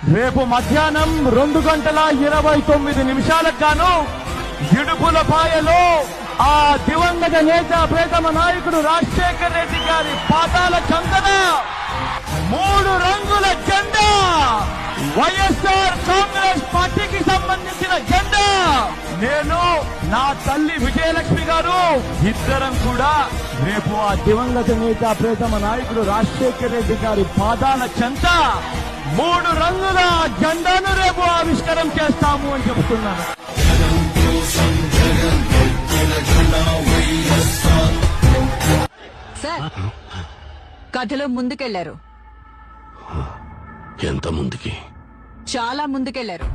రేపు మధ్యాహ్నం 2:29 గాను ఇడుపులపాయలో ఆ దివంగత నేత ప్రేతమ నాయకుడు రాజశేఖర్ రెడ్డి గారి పాదాల చందన 3 రంగుల జెండా, వైఎస్ఆర్ కాంగ్రెస్ పార్టీకి సంబంధించిన జెండా, నేను నా తల్లి విజయలక్ష్మి గారు ఇద్దరం కూడా రేపు ఆ దివంగత నేత ప్రేతమ నాయకుడు రాజశేఖర్ రెడ్డి గారి పాదాల చెంత 3 రంగుల జెండాను రేపు ఆవిష్కరణ చేస్తాము అని చెబుతున్నాను. సార్, కథలో ముందుకెళ్లారు. ఎంత ముందుకి? చాలా ముందుకెళ్లారు.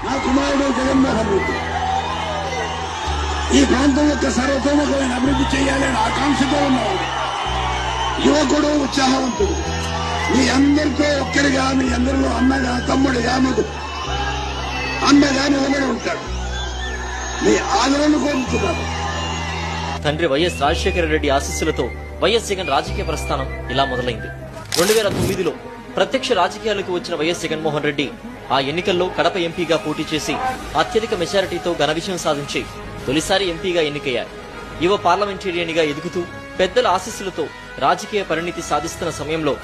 నా కుమారుడు జగన్మోహన్ రెడ్డి ఈ ప్రాంతం యొక్క సర్వతోముఖమైన అభివృద్ధి చేయాలని ఆకాంక్షతో ఉన్నవాడు, యువకుడు, ఉత్సాహవంతుడు. మీ అందరితో ఒక్కరిగా, మీ అందరిలో అన్నగా, తమ్ముడిగా, మీకు అన్నగా నిలబడి ఉంటాడు. మీ ఆదరణ కోరుతున్నారు. తండ్రి వైఎస్ రాజశేఖర రెడ్డి ఆశీస్సులతో వైఎస్ జగన్ రాజకీయ ప్రస్థానం ఇలా మొదలైంది. 2009లో ప్రత్యక్ష రాజకీయాలకు వచ్చిన వైఎస్ జగన్మోహన్ రెడ్డి ఆ ఎన్నికల్లో కడప ఎంపీగా పోటీ చేసి అత్యధిక మెజారిటీతో ఘన విజయం సాధించి తొలిసారి ఎంపీగా ఎన్నికయ్యారు. యువ పార్లమెంటేరియన్ గా ఎదుగుతూ పెద్దల ఆశీస్సులతో రాజకీయ పరిణితి సాధిస్తున్న సమయంలో